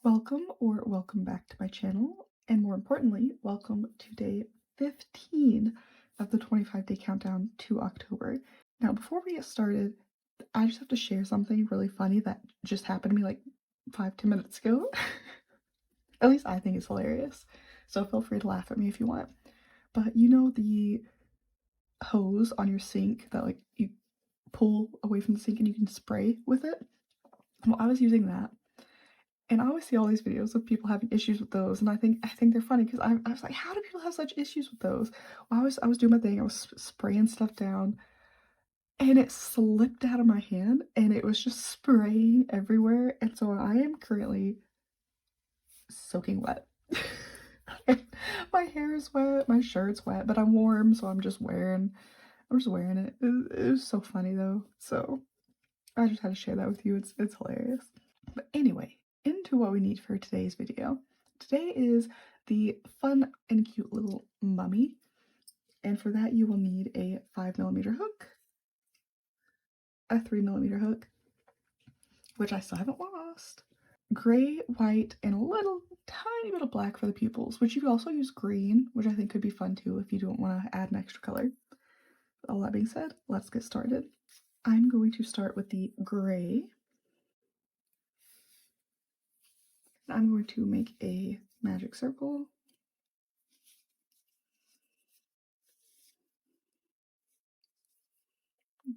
Welcome or welcome back to my channel, and more importantly, welcome to day 15 of the 25-day countdown to October. Now, before we get started, I just have to share something really funny that just happened to me like 5-10 minutes ago. At least I think it's hilarious, so feel free to laugh at me if you want. But you know the hose on your sink that like you pull away from the sink and you can spray with it? Well, I was using that. And I always see all these videos of people having issues with those, and I think they're funny because I was like, how do people have such issues with those? Well, I was doing my thing, I was spraying stuff down, and it slipped out of my hand, and it was just spraying everywhere, and so I am currently soaking wet. My hair is wet, my shirt's wet, but I'm warm, so I'm just wearing it. It was so funny though, so I just had to share that with you. It's hilarious. But anyway, into what we need for today's video. Today is the fun and cute little mummy, and for that you will need a 5mm hook, a 3mm hook, which I still haven't lost, gray, white, and a little tiny bit of black for the pupils, which you could also use green, which I think could be fun too if you don't want to add an extra color. All that being said, let's get started. I'm going to start with the gray. I'm going to make a magic circle,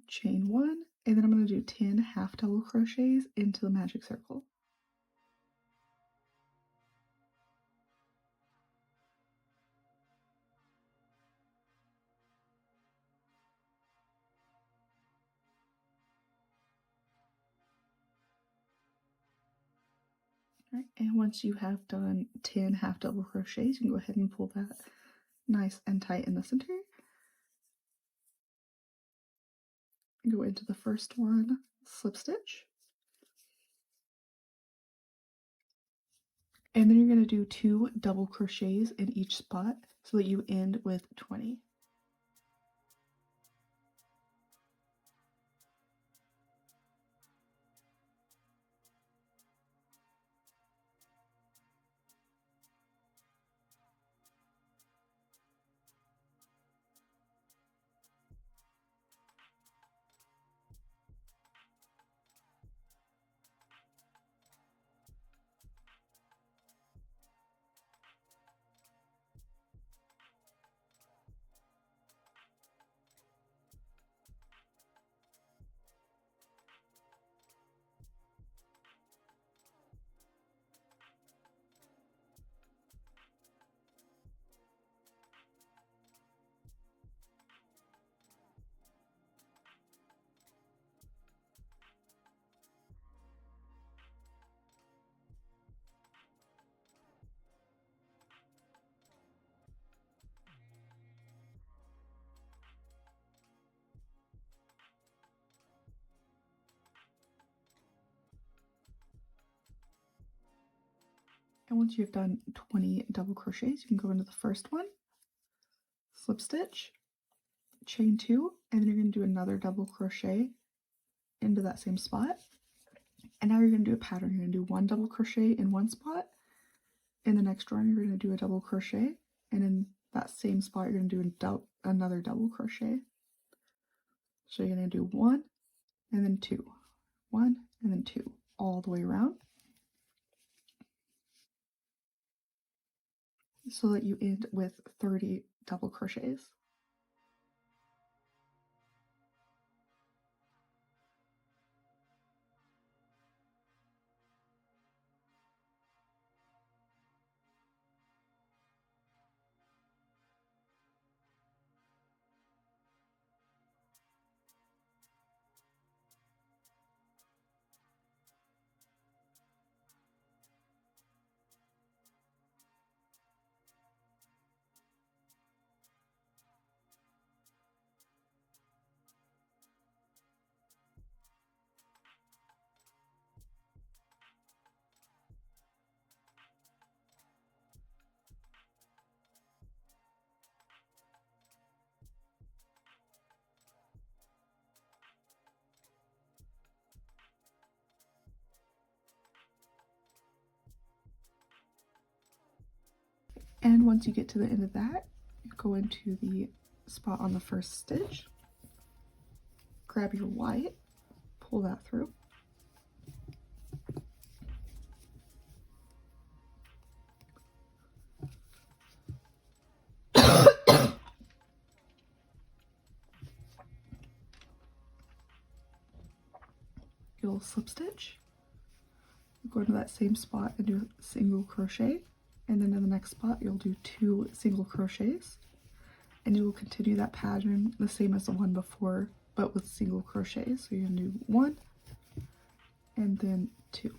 chain 1, and then I'm going to do 10 half double crochets into the magic circle. Right, and once you have done 10 half double crochets, you can go ahead and pull that nice and tight in the center. Go into the first one, slip stitch, and then you're going to do 2 double crochets in each spot so that you end with 20. And once you've done 20 double crochets, you can go into the first one, slip stitch, chain 2, and then you're going to do another double crochet into that same spot. And now you're going to do a pattern. You're going to do 1 double crochet in one spot. In the next run, you're going to do a double crochet, and in that same spot, you're going to do another double crochet. So you're going to do 1 and then 2, 1 and then 2, all the way around, so that you end with 30 double crochets. And once you get to the end of that, go into the spot on the first stitch, grab your white, pull that through, you'll slip stitch, go into that same spot and do a single crochet, and then in the next spot you'll do 2 single crochets, and you will continue that pattern the same as the one before but with single crochets. So you're gonna do 1 and then 2,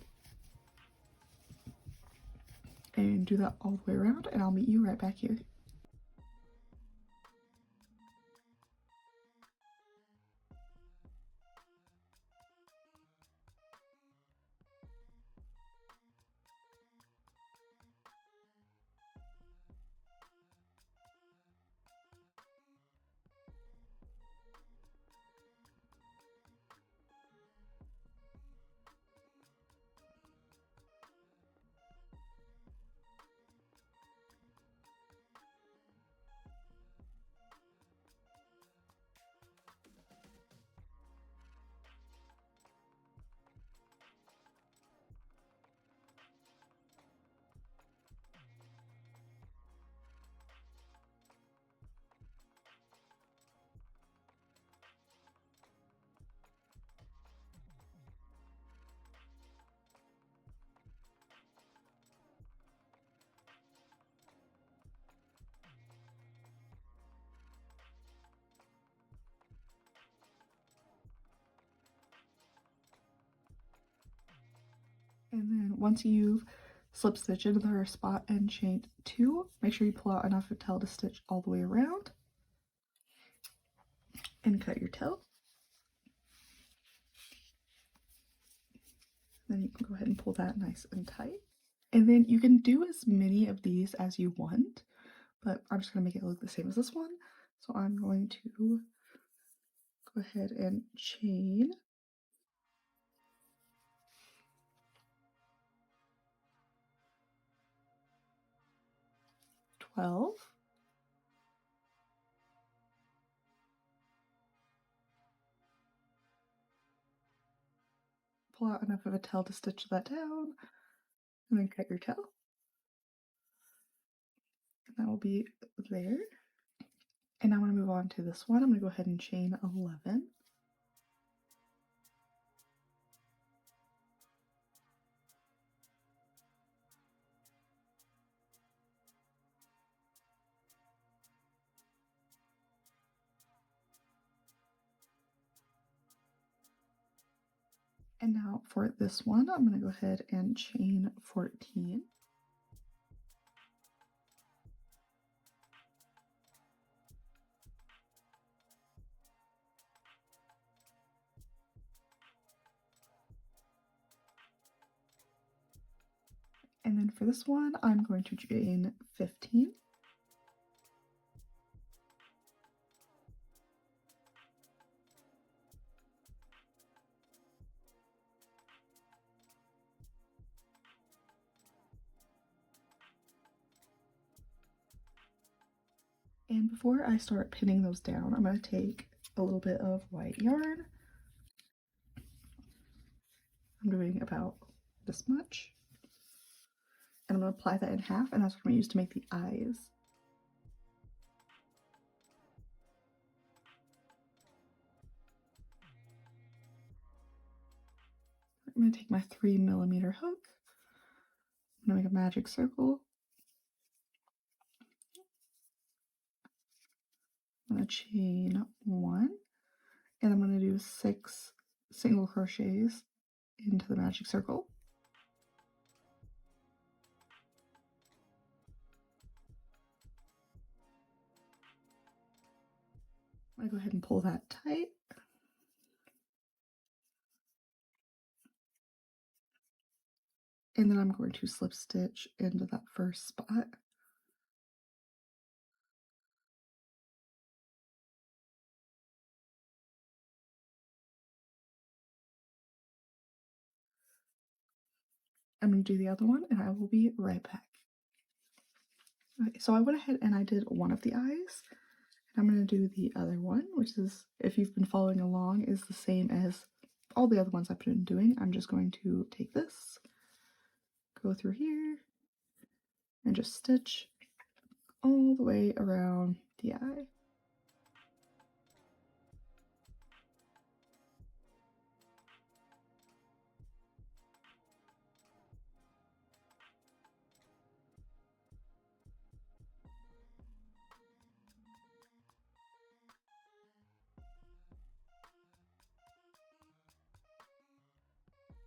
and do that all the way around, and I'll meet you right back here. And then once you've slip stitched into the first spot and chained 2, make sure you pull out enough tail to stitch all the way around and cut your tail. Then you can go ahead and pull that nice and tight. And then you can do as many of these as you want, but I'm just going to make it look the same as this one. So I'm going to go ahead and chain 12, pull out enough of a tail to stitch that down, and then cut your tail. And that will be there. And now I want to move on to this one. I'm going to go ahead and chain 11. And now for this one, I'm going to go ahead and chain 14. And then for this one, I'm going to chain 15. And before I start pinning those down, I'm going to take a little bit of white yarn. I'm doing about this much. And I'm going to apply that in half, and that's what I'm going to use to make the eyes. I'm going to take my 3mm hook. I'm going to make a magic circle. I'm going to chain 1, and I'm going to do 6 single crochets into the magic circle. I'm going to go ahead and pull that tight. And then I'm going to slip stitch into that first spot. I'm going to do the other one, and I will be right back. Okay, so I went ahead and I did one of the eyes. I'm going to do the other one, which is, if you've been following along, is the same as all the other ones I've been doing. I'm just going to take this, go through here, and just stitch all the way around the eye.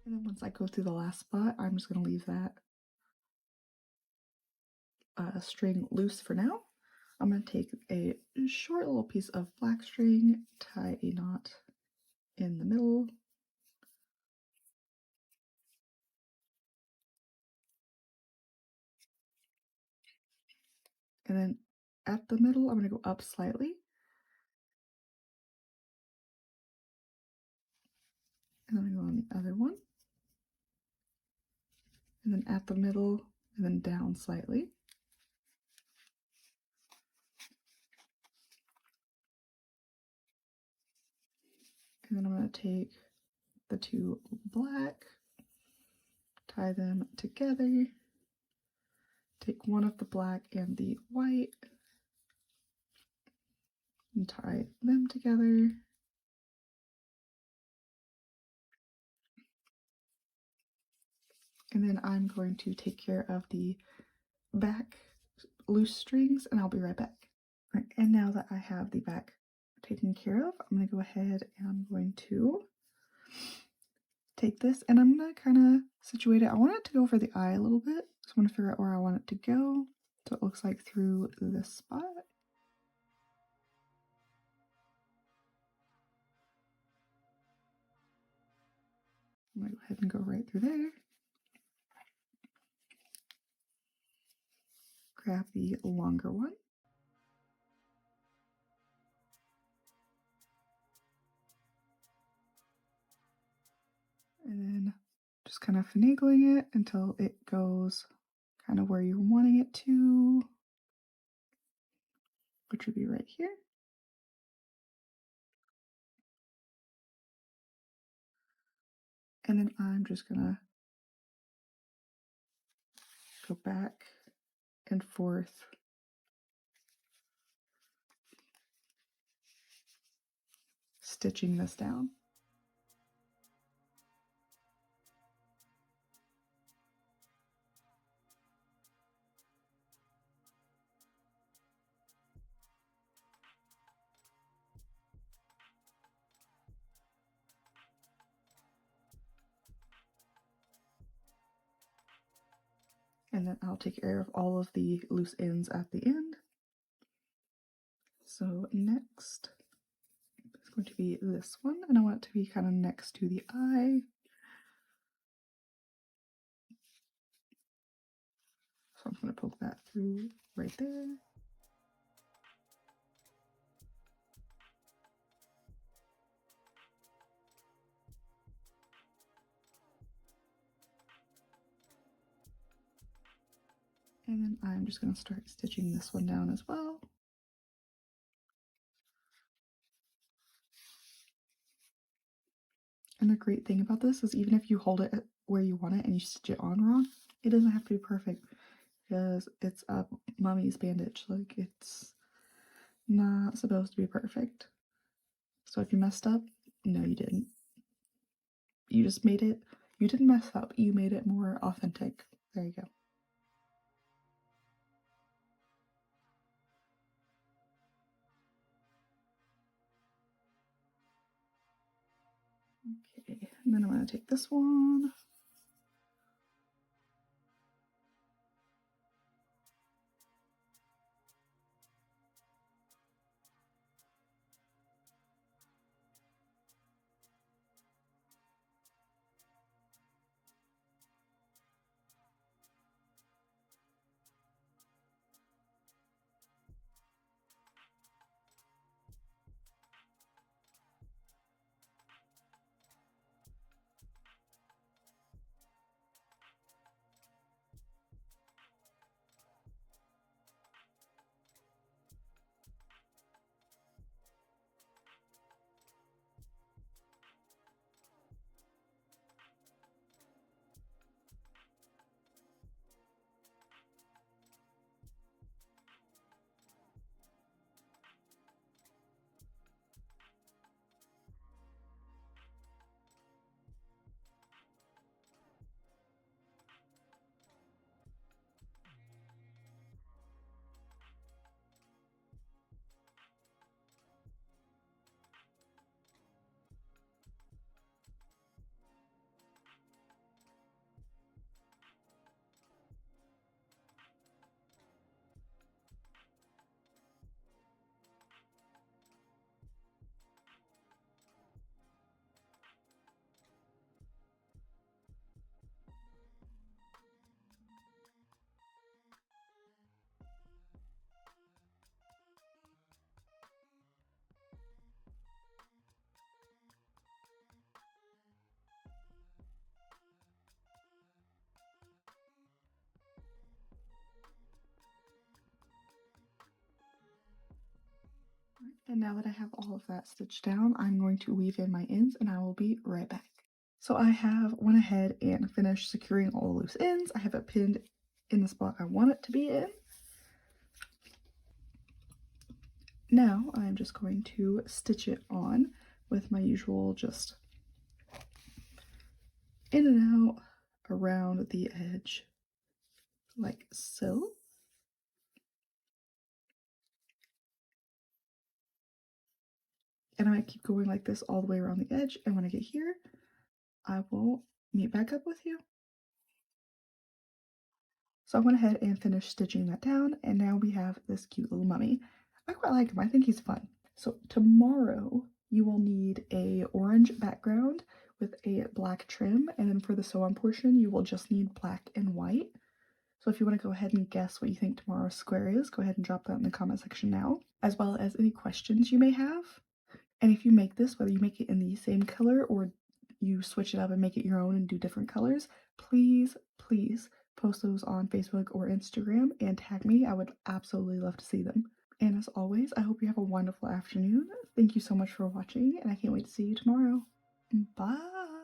And then once I go through the last spot, I'm just going to leave that string loose for now. I'm going to take a short little piece of black string, tie a knot in the middle, and then at the middle I'm going to go up slightly, and then I go on the other one, and then at the middle, and then down slightly. And then I'm going to take the two black, tie them together, take one of the black and the white, and tie them together. And then I'm going to take care of the back loose strings, and I'll be right back. Right, and now that I have the back taken care of, I'm going to go ahead and I'm going to take this and I'm going to kind of situate it. I want it to go for the eye a little bit, so I'm going to figure out where I want it to go. So it looks like through this spot. I'm going to go ahead and go right through there. Grab the longer one. And then just kind of finagling it until it goes kind of where you're wanting it to, which would be right here. And then I'm just gonna go back and forth, stitching this down. And then I'll take care of all of the loose ends at the end. So next is going to be this one, and I want it to be kind of next to the eye. So I'm going to poke that through right there. And then I'm just going to start stitching this one down as well. And the great thing about this is even if you hold it where you want it and you stitch it on wrong, it doesn't have to be perfect because it's a mummy's bandage. Like, it's not supposed to be perfect. So if you messed up, no, you didn't. You just made it, you didn't mess up, you made it more authentic. There you go. Okay, and then I'm going to take this one. And now that I have all of that stitched down, I'm going to weave in my ends and I will be right back. So I have went ahead and finished securing all the loose ends. I have it pinned in the spot I want it to be in. Now I'm just going to stitch it on with my usual just in and out around the edge like so. And I might keep going like this all the way around the edge, and when I get here, I will meet back up with you. So I went ahead and finished stitching that down, and now we have this cute little mummy. I quite like him. I think he's fun. So tomorrow you will need a orange background with a black trim, and then for the sew on portion you will just need black and white. So if you want to go ahead and guess what you think tomorrow's square is, go ahead and drop that in the comment section now, as well as any questions you may have. And if you make this, whether you make it in the same color or you switch it up and make it your own and do different colors, please, please post those on Facebook or Instagram and tag me. I would absolutely love to see them. And as always, I hope you have a wonderful afternoon. Thank you so much for watching, and I can't wait to see you tomorrow. Bye!